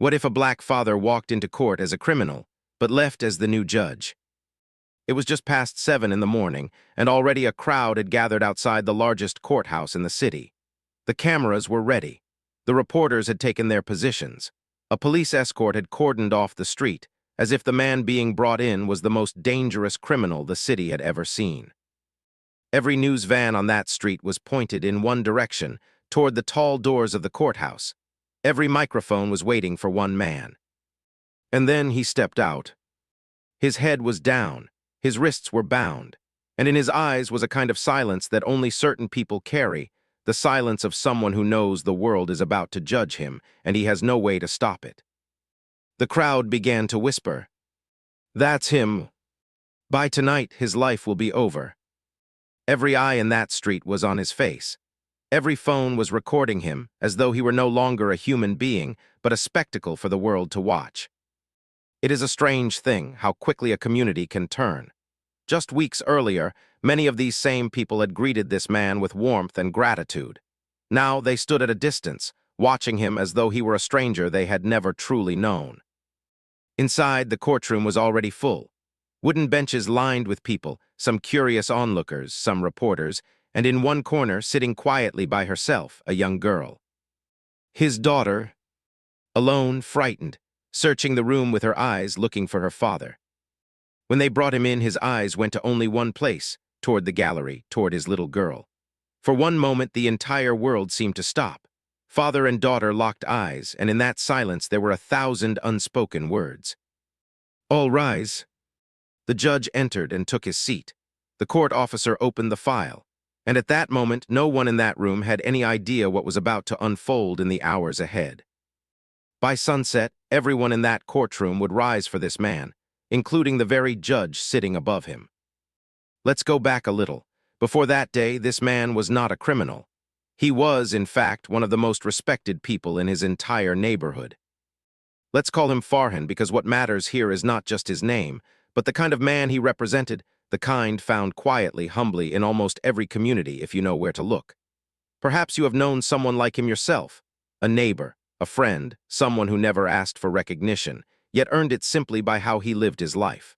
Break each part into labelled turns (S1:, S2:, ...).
S1: What if a black father walked into court as a criminal, but left as the new judge? It was just past 7 in the morning, and already a crowd had gathered outside the largest courthouse in the city. The cameras were ready. The reporters had taken their positions. A police escort had cordoned off the street, as if the man being brought in was the most dangerous criminal the city had ever seen. Every news van on that street was pointed in one direction, toward the tall doors of the courthouse. Every microphone was waiting for one man. And then he stepped out. His head was down, his wrists were bound, and in his eyes was a kind of silence that only certain people carry, the silence of someone who knows the world is about to judge him, and he has no way to stop it. The crowd began to whisper, "That's him. By tonight, his life will be over." Every eye in that street was on his face. Every phone was recording him, as though he were no longer a human being, but a spectacle for the world to watch. It is a strange thing how quickly a community can turn. Just weeks earlier, many of these same people had greeted this man with warmth and gratitude. Now they stood at a distance, watching him as though he were a stranger they had never truly known. Inside, the courtroom was already full. Wooden benches lined with people, some curious onlookers, some reporters, and in one corner, sitting quietly by herself, a young girl. His daughter, alone, frightened, searching the room with her eyes, looking for her father. When they brought him in, his eyes went to only one place, toward the gallery, toward his little girl. For one moment, the entire world seemed to stop. Father and daughter locked eyes, and in that silence there were 1,000 unspoken words. "All rise." The judge entered and took his seat. The court officer opened the file, and at that moment no one in that room had any idea what was about to unfold in the hours ahead. By sunset, everyone in that courtroom would rise for this man, including the very judge sitting above him. Let's go back a little. Before that day, this man was not a criminal. He was, in fact, one of the most respected people in his entire neighborhood. Let's call him Farhan because what matters here is not just his name, but the kind of man he represented, the kind found quietly, humbly in almost every community if you know where to look. Perhaps you have known someone like him yourself, a neighbor, a friend, someone who never asked for recognition, yet earned it simply by how he lived his life.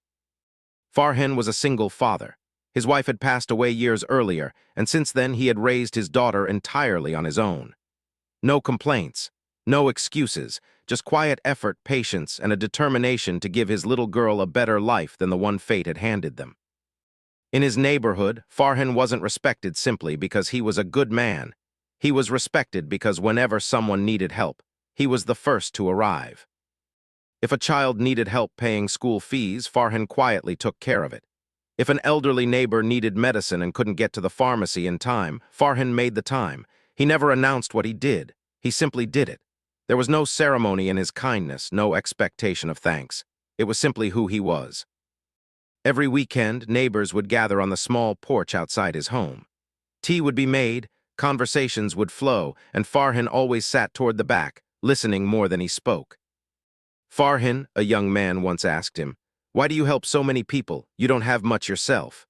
S1: Farhan was a single father. His wife had passed away years earlier, and since then he had raised his daughter entirely on his own. No complaints, no excuses, just quiet effort, patience, and a determination to give his little girl a better life than the one fate had handed them. In his neighborhood, Farhan wasn't respected simply because he was a good man. He was respected because whenever someone needed help, he was the first to arrive. If a child needed help paying school fees, Farhan quietly took care of it. If an elderly neighbor needed medicine and couldn't get to the pharmacy in time, Farhan made the time. He never announced what he did. He simply did it. There was no ceremony in his kindness, no expectation of thanks. It was simply who he was. Every weekend, neighbors would gather on the small porch outside his home. Tea would be made, conversations would flow, and Farhan always sat toward the back, listening more than he spoke. Farhan, a young man once asked him, "Why do you help so many people? You don't have much yourself."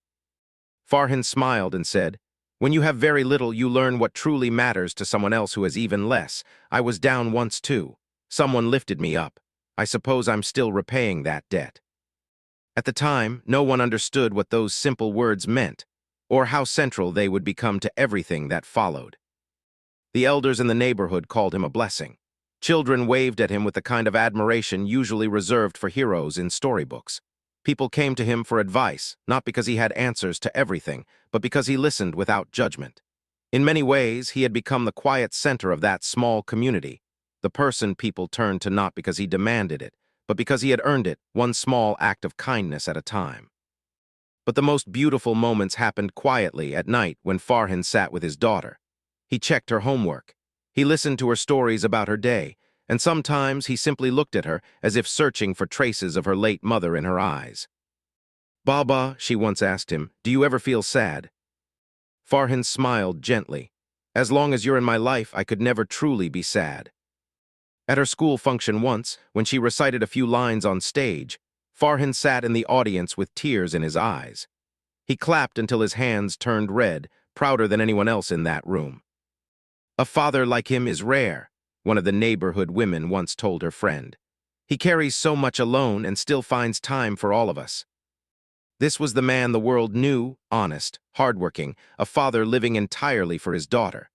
S1: Farhan smiled and said, "When you have very little, you learn what truly matters to someone else who has even less. I was down once too. Someone lifted me up. I suppose I'm still repaying that debt." At the time, no one understood what those simple words meant, or how central they would become to everything that followed. The elders in the neighborhood called him a blessing. Children waved at him with the kind of admiration usually reserved for heroes in storybooks. People came to him for advice, not because he had answers to everything, but because he listened without judgment. In many ways, he had become the quiet center of that small community, the person people turned to not because he demanded it, but because he had earned it, one small act of kindness at a time. But the most beautiful moments happened quietly at night when Farhan sat with his daughter. He checked her homework. He listened to her stories about her day, and sometimes he simply looked at her as if searching for traces of her late mother in her eyes. "Baba," she once asked him, "do you ever feel sad?" Farhan smiled gently. "As long as you're in my life, I could never truly be sad." At her school function once, when she recited a few lines on stage, Farhan sat in the audience with tears in his eyes. He clapped until his hands turned red, prouder than anyone else in that room. A father like him is rare. one of the neighborhood women once told her friend. He carries so much alone and still finds time for all of us. This was the man the world knew, honest, hardworking, a father living entirely for his daughter.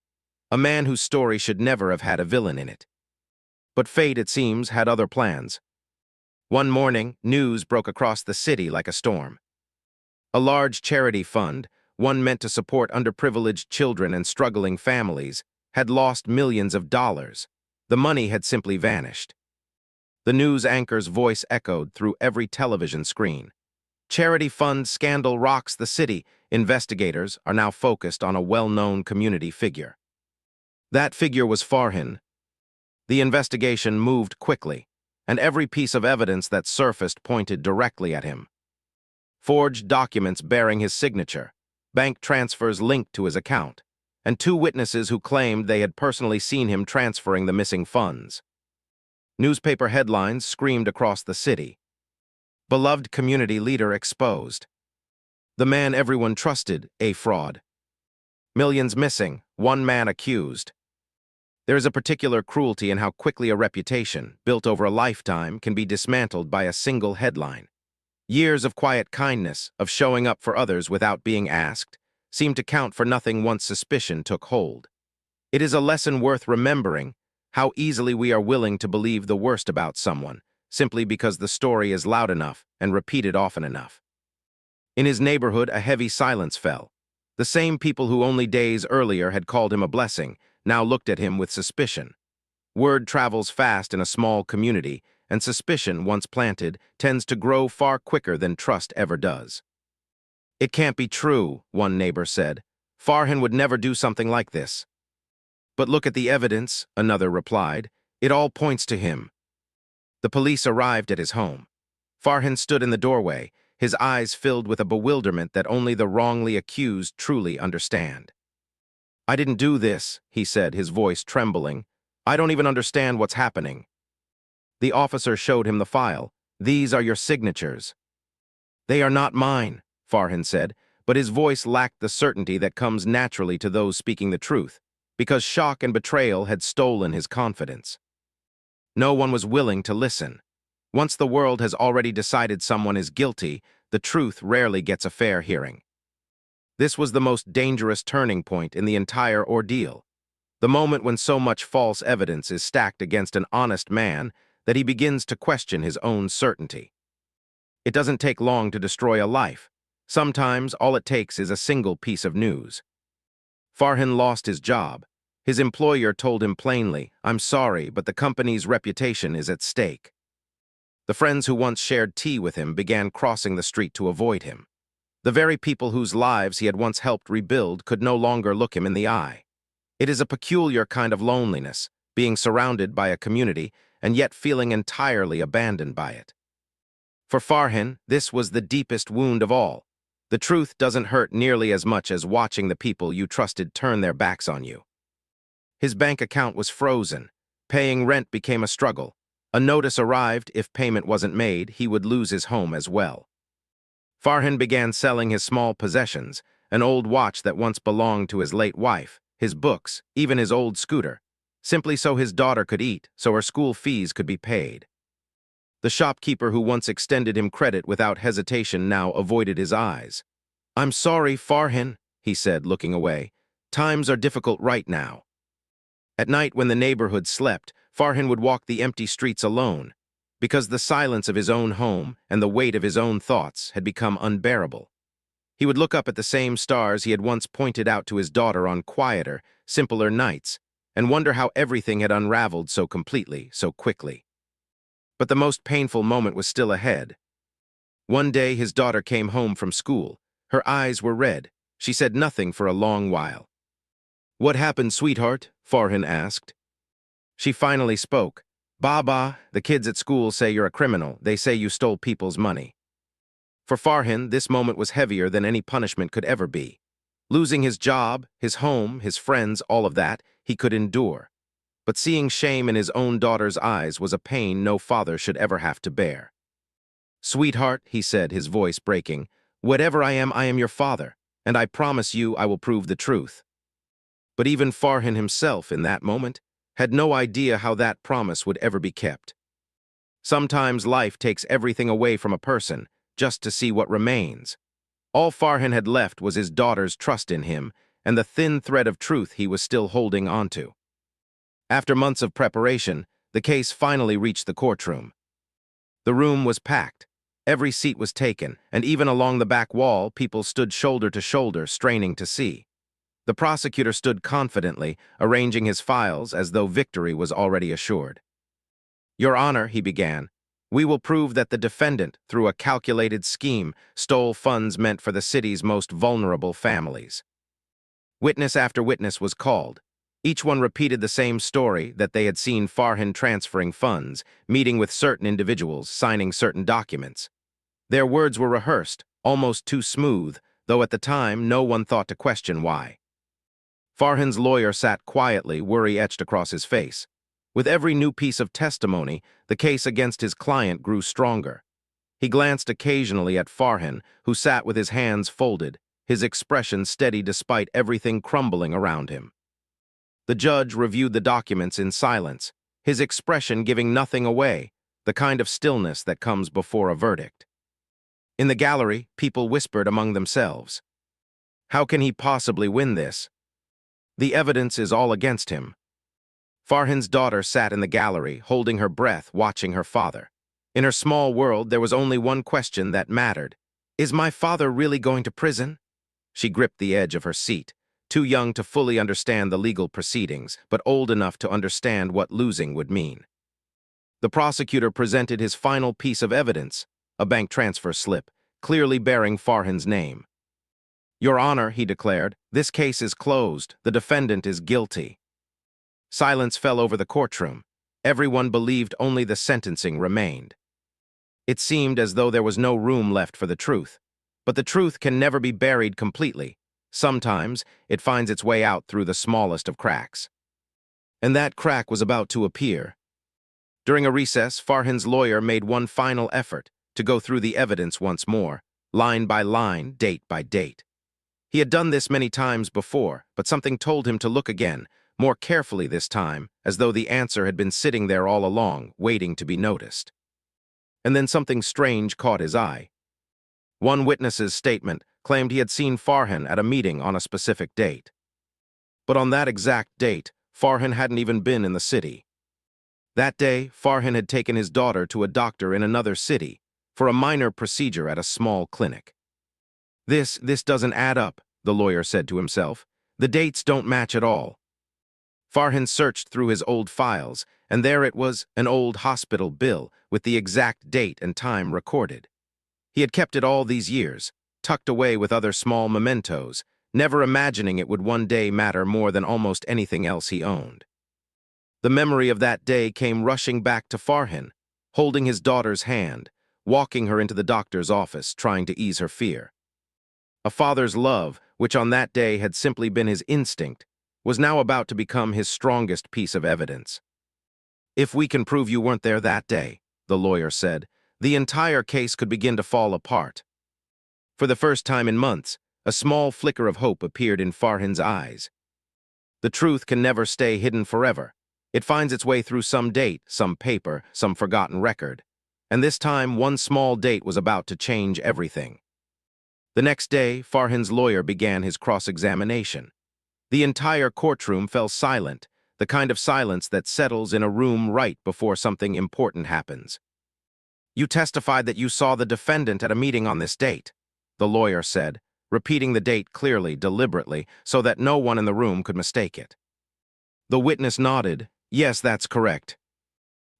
S1: A man whose story should never have had a villain in it. But fate, it seems, had other plans. One morning, news broke across the city like a storm. A large charity fund, one meant to support underprivileged children and struggling families, had lost millions of dollars. The money had simply vanished. The news anchor's voice echoed through every television screen. Charity fund scandal rocks the city. Investigators are now focused on a well-known community figure. That figure was Farhan. The investigation moved quickly, and every piece of evidence that surfaced pointed directly at him. Forged documents bearing his signature, bank transfers linked to his account, and 2 witnesses who claimed they had personally seen him transferring the missing funds. Newspaper headlines screamed across the city. Beloved community leader exposed. The man everyone trusted, a fraud. Millions missing, 1 man accused. There is a particular cruelty in how quickly a reputation, built over a lifetime, can be dismantled by a single headline. Years of quiet kindness, of showing up for others without being asked, seemed to count for nothing once suspicion took hold. It is a lesson worth remembering, how easily we are willing to believe the worst about someone, simply because the story is loud enough and repeated often enough. In his neighborhood, a heavy silence fell. The same people who only days earlier had called him a blessing now looked at him with suspicion. Word travels fast in a small community, and suspicion, once planted, tends to grow far quicker than trust ever does. It can't be true, one neighbor said. Farhan would never do something like this. But look at the evidence, another replied. It all points to him. The police arrived at his home. Farhan stood in the doorway, his eyes filled with a bewilderment that only the wrongly accused truly understand. I didn't do this, he said, his voice trembling. I don't even understand what's happening. The officer showed him the file. These are your signatures. They are not mine, Farhan said, but his voice lacked the certainty that comes naturally to those speaking the truth, because shock and betrayal had stolen his confidence. No one was willing to listen. Once the world has already decided someone is guilty, the truth rarely gets a fair hearing. This was the most dangerous turning point in the entire ordeal. The moment when so much false evidence is stacked against an honest man that he begins to question his own certainty. It doesn't take long to destroy a life. Sometimes all it takes is a single piece of news. Farhan lost his job. His employer told him plainly, I'm sorry, but the company's reputation is at stake. The friends who once shared tea with him began crossing the street to avoid him. The very people whose lives he had once helped rebuild could no longer look him in the eye. It is a peculiar kind of loneliness, being surrounded by a community and yet feeling entirely abandoned by it. For Farhan, this was the deepest wound of all. The truth doesn't hurt nearly as much as watching the people you trusted turn their backs on you. His bank account was frozen. Paying rent became a struggle. A notice arrived, if payment wasn't made, he would lose his home as well. Farhan began selling his small possessions, an old watch that once belonged to his late wife, his books, even his old scooter, simply so his daughter could eat, so her school fees could be paid. The shopkeeper who once extended him credit without hesitation now avoided his eyes. I'm sorry, Farhan, he said, looking away. Times are difficult right now. At night when the neighborhood slept, Farhan would walk the empty streets alone, because the silence of his own home and the weight of his own thoughts had become unbearable. He would look up at the same stars he had once pointed out to his daughter on quieter, simpler nights, and wonder how everything had unraveled so completely, so quickly. But the most painful moment was still ahead. One day his daughter came home from school. Her eyes were red. She said nothing for a long while. What happened, sweetheart? Farhan asked. She finally spoke. Baba, the kids at school say you're a criminal. They say you stole people's money. For Farhan, this moment was heavier than any punishment could ever be. Losing his job, his home, his friends, all of that, he could endure. But seeing shame in his own daughter's eyes was a pain no father should ever have to bear. Sweetheart, he said, his voice breaking, whatever I am your father, and I promise you I will prove the truth. But even Farhan himself, in that moment, had no idea how that promise would ever be kept. Sometimes life takes everything away from a person just to see what remains. All Farhan had left was his daughter's trust in him and the thin thread of truth he was still holding onto. After months of preparation, the case finally reached the courtroom. The room was packed. Every seat was taken, and even along the back wall, people stood shoulder to shoulder, straining to see. The prosecutor stood confidently, arranging his files as though victory was already assured. "Your Honor," he began, "we will prove that the defendant, through a calculated scheme, stole funds meant for the city's most vulnerable families." Witness after witness was called. Each one repeated the same story, that they had seen Farhan transferring funds, meeting with certain individuals, signing certain documents. Their words were rehearsed, almost too smooth, though at the time no one thought to question why. Farhan's lawyer sat quietly, worry etched across his face. With every new piece of testimony, the case against his client grew stronger. He glanced occasionally at Farhan, who sat with his hands folded, his expression steady despite everything crumbling around him. The judge reviewed the documents in silence, his expression giving nothing away, the kind of stillness that comes before a verdict. In the gallery, people whispered among themselves. How can he possibly win this? The evidence is all against him. Farhan's daughter sat in the gallery, holding her breath, watching her father. In her small world, there was only one question that mattered. Is my father really going to prison? She gripped the edge of her seat, too young to fully understand the legal proceedings, but old enough to understand what losing would mean. The prosecutor presented his final piece of evidence, a bank transfer slip, clearly bearing Farhan's name. "Your Honor," he declared, "this case is closed. The defendant is guilty." Silence fell over the courtroom. Everyone believed only the sentencing remained. It seemed as though there was no room left for the truth. But the truth can never be buried completely. Sometimes it finds its way out through the smallest of cracks. And that crack was about to appear. During a recess, Farhan's lawyer made one final effort to go through the evidence once more, line by line, date by date. He had done this many times before, but something told him to look again, more carefully this time, as though the answer had been sitting there all along, waiting to be noticed. And then something strange caught his eye. One witness's statement claimed he had seen Farhan at a meeting on a specific date. But on that exact date, Farhan hadn't even been in the city. That day, Farhan had taken his daughter to a doctor in another city for a minor procedure at a small clinic. This doesn't add up," the lawyer said to himself. "The dates don't match at all." Farhan searched through his old files, and there it was, an old hospital bill with the exact date and time recorded. He had kept it all these years, tucked away with other small mementos, never imagining it would one day matter more than almost anything else he owned. The memory of that day came rushing back to Farhan, holding his daughter's hand, walking her into the doctor's office, trying to ease her fear. A father's love, which on that day had simply been his instinct, was now about to become his strongest piece of evidence. "If we can prove you weren't there that day," the lawyer said, "the entire case could begin to fall apart." For the first time in months, a small flicker of hope appeared in Farhan's eyes. The truth can never stay hidden forever. It finds its way through some date, some paper, some forgotten record. And this time, one small date was about to change everything. The next day, Farhan's lawyer began his cross-examination. The entire courtroom fell silent, the kind of silence that settles in a room right before something important happens. "You testified that you saw the defendant at a meeting on this date," the lawyer said, repeating the date clearly, deliberately, so that no one in the room could mistake it. The witness nodded. "Yes, that's correct."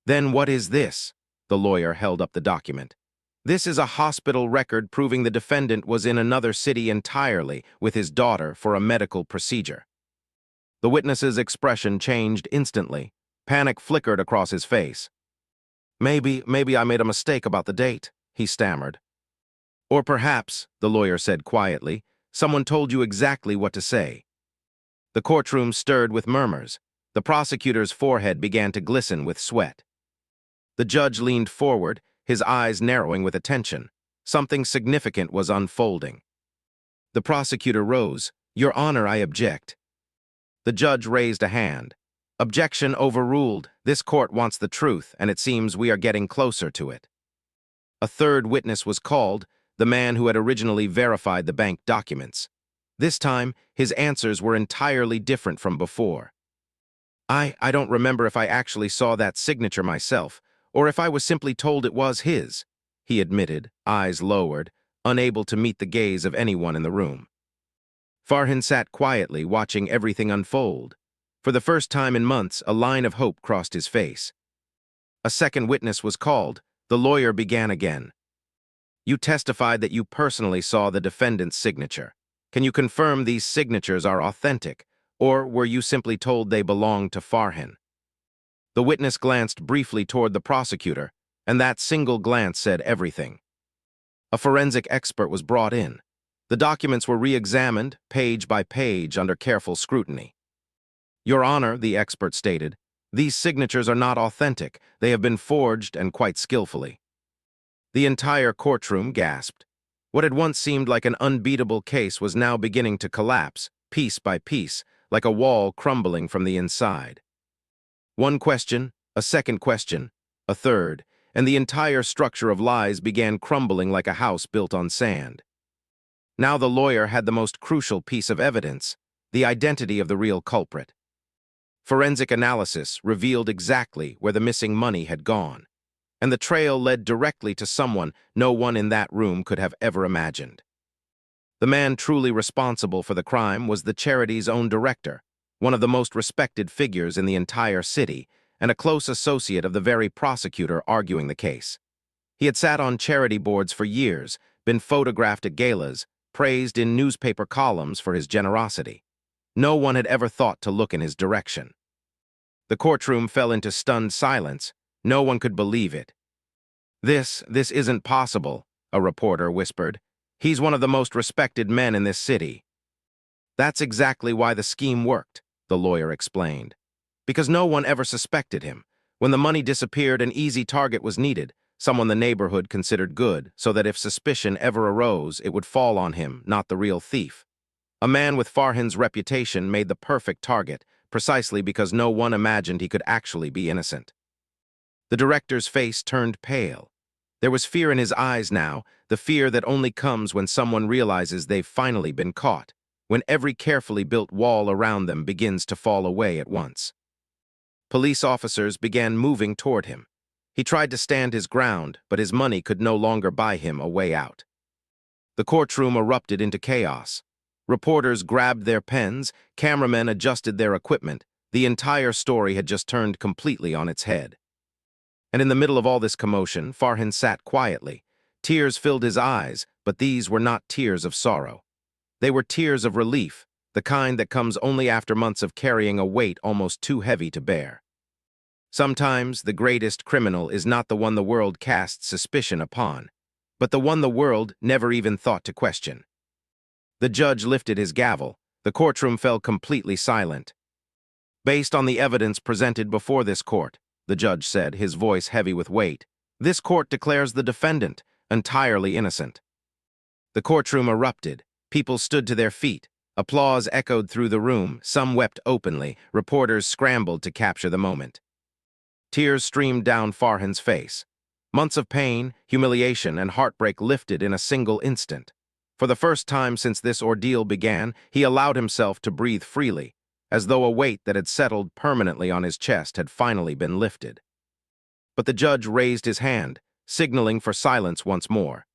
S1: "Then what is this?" The lawyer held up the document. "This is a hospital record proving the defendant was in another city entirely with his daughter for a medical procedure." The witness's expression changed instantly. Panic flickered across his face. Maybe I made a mistake about the date," he stammered. "Or perhaps," the lawyer said quietly, "someone told you exactly what to say." The courtroom stirred with murmurs. The prosecutor's forehead began to glisten with sweat. The judge leaned forward, his eyes narrowing with attention. Something significant was unfolding. The prosecutor rose. "Your Honor, I object." The judge raised a hand. Objection overruled. This court wants the truth, and it seems we are getting closer to it. A third witness was called, the man who had originally verified the bank documents. This time, his answers were entirely different from before. I don't remember if I actually saw that signature myself, or if I was simply told it was his, he admitted, eyes lowered, unable to meet the gaze of anyone in the room. Farhan sat quietly, watching everything unfold. For the first time in months, a line of hope crossed his face. A second witness was called. The lawyer began again. You testified that you personally saw the defendant's signature. Can you confirm these signatures are authentic, or were you simply told they belonged to Farhan? The witness glanced briefly toward the prosecutor, and that single glance said everything. A forensic expert was brought in. The documents were re-examined, page by page, under careful scrutiny. Your Honor, the expert stated, these signatures are not authentic. They have been forged, and quite skillfully. The entire courtroom gasped. What had once seemed like an unbeatable case was now beginning to collapse, piece by piece, like a wall crumbling from the inside. One question, a second question, a third, and the entire structure of lies began crumbling like a house built on sand. Now the lawyer had the most crucial piece of evidence, the identity of the real culprit. Forensic analysis revealed exactly where the missing money had gone, and the trail led directly to someone no one in that room could have ever imagined. The man truly responsible for the crime was the charity's own director, one of the most respected figures in the entire city, and a close associate of the very prosecutor arguing the case. He had sat on charity boards for years, been photographed at galas, praised in newspaper columns for his generosity. No one had ever thought to look in his direction. The courtroom fell into stunned silence. No one could believe it. This isn't possible, a reporter whispered. He's one of the most respected men in this city. That's exactly why the scheme worked, the lawyer explained. Because no one ever suspected him. When the money disappeared, an easy target was needed, someone the neighborhood considered good, so that if suspicion ever arose, it would fall on him, not the real thief. A man with Farhan's reputation made the perfect target, precisely because no one imagined he could actually be innocent. The director's face turned pale. There was fear in his eyes now, the fear that only comes when someone realizes they've finally been caught, when every carefully built wall around them begins to fall away at once. Police officers began moving toward him. He tried to stand his ground, but his money could no longer buy him a way out. The courtroom erupted into chaos. Reporters grabbed their pens, cameramen adjusted their equipment. The entire story had just turned completely on its head. And in the middle of all this commotion, Farhan sat quietly. Tears filled his eyes, but these were not tears of sorrow. They were tears of relief, the kind that comes only after months of carrying a weight almost too heavy to bear. Sometimes the greatest criminal is not the one the world casts suspicion upon, but the one the world never even thought to question. The judge lifted his gavel. The courtroom fell completely silent. Based on the evidence presented before this court, the judge said, his voice heavy with weight, this court declares the defendant entirely innocent. The courtroom erupted. People stood to their feet. Applause echoed through the room. Some wept openly. Reporters scrambled to capture the moment. Tears streamed down Farhan's face. Months of pain, humiliation, and heartbreak lifted in a single instant. For the first time since this ordeal began, he allowed himself to breathe freely, as though a weight that had settled permanently on his chest had finally been lifted. But the judge raised his hand, signaling for silence once more.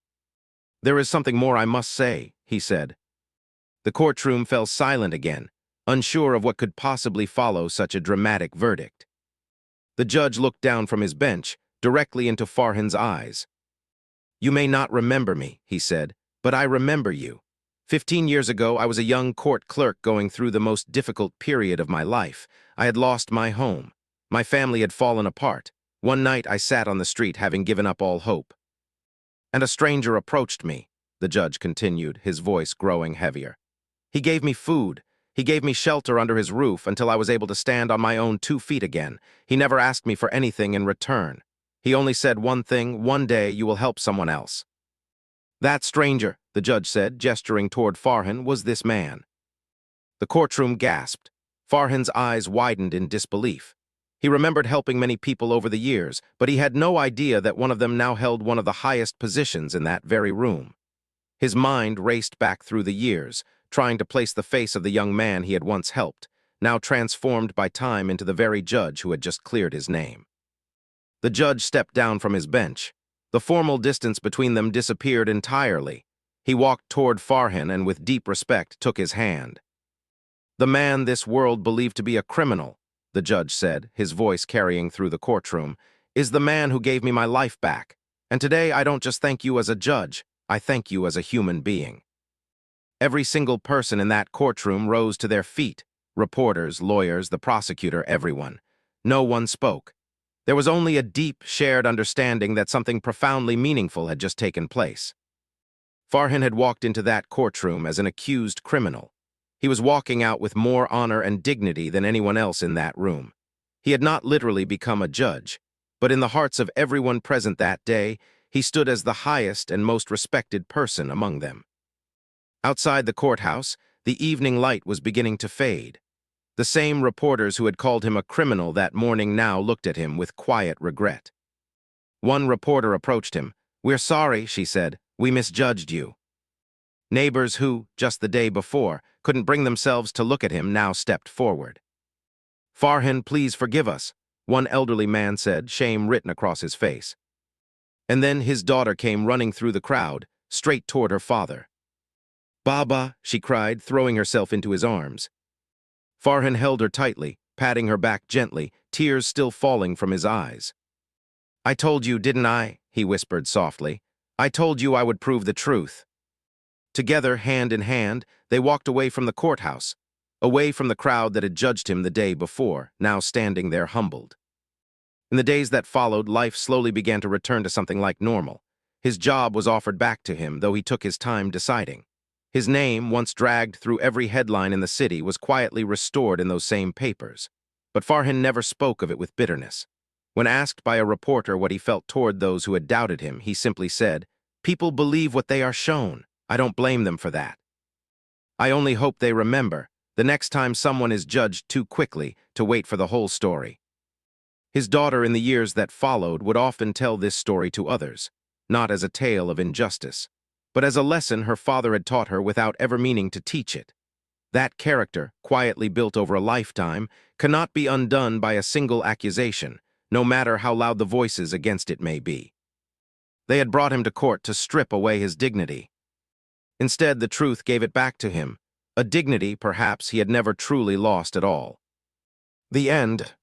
S1: There is something more I must say, he said. The courtroom fell silent again, unsure of what could possibly follow such a dramatic verdict. The judge looked down from his bench, directly into Farhan's eyes. You may not remember me, he said, but I remember you. 15 years ago, I was a young court clerk going through the most difficult period of my life. I had lost my home. My family had fallen apart. One night, I sat on the street, having given up all hope. And a stranger approached me, the judge continued, his voice growing heavier. He gave me food. He gave me shelter under his roof until I was able to stand on my own 2 feet again. He never asked me for anything in return. He only said one thing: one day you will help someone else. That stranger, the judge said, gesturing toward Farhan, was this man. The courtroom gasped. Farhan's eyes widened in disbelief. He remembered helping many people over the years, but he had no idea that one of them now held one of the highest positions in that very room. His mind raced back through the years, trying to place the face of the young man he had once helped, now transformed by time into the very judge who had just cleared his name. The judge stepped down from his bench. The formal distance between them disappeared entirely. He walked toward Farhan and with deep respect took his hand. "The man this world believed to be a criminal," the judge said, his voice carrying through the courtroom, "is the man who gave me my life back. And today I don't just thank you as a judge, I thank you as a human being." Every single person in that courtroom rose to their feet. Reporters, lawyers, the prosecutor, everyone. No one spoke. There was only a deep, shared understanding that something profoundly meaningful had just taken place. Farhan had walked into that courtroom as an accused criminal. He was walking out with more honor and dignity than anyone else in that room. He had not literally become a judge, but in the hearts of everyone present that day, he stood as the highest and most respected person among them. Outside the courthouse, the evening light was beginning to fade. The same reporters who had called him a criminal that morning now looked at him with quiet regret. One reporter approached him. "We're sorry," she said. "We misjudged you." Neighbors who, just the day before, couldn't bring themselves to look at him now stepped forward. "Farhan, please forgive us," one elderly man said, shame written across his face. And then his daughter came running through the crowd, straight toward her father. "Baba," she cried, throwing herself into his arms. Farhan held her tightly, patting her back gently, tears still falling from his eyes. "I told you, didn't I?" he whispered softly. "I told you I would prove the truth." Together, hand in hand, they walked away from the courthouse, away from the crowd that had judged him the day before, now standing there humbled. In the days that followed, life slowly began to return to something like normal. His job was offered back to him, though he took his time deciding. His name, once dragged through every headline in the city, was quietly restored in those same papers. But Farhan never spoke of it with bitterness. When asked by a reporter what he felt toward those who had doubted him, he simply said, "People believe what they are shown. I don't blame them for that. I only hope they remember, the next time someone is judged too quickly, to wait for the whole story." His daughter in the years that followed would often tell this story to others, not as a tale of injustice, but as a lesson her father had taught her without ever meaning to teach it. That character, quietly built over a lifetime, cannot be undone by a single accusation, no matter how loud the voices against it may be. They had brought him to court to strip away his dignity. Instead, the truth gave it back to him, a dignity, perhaps, he had never truly lost at all. The end.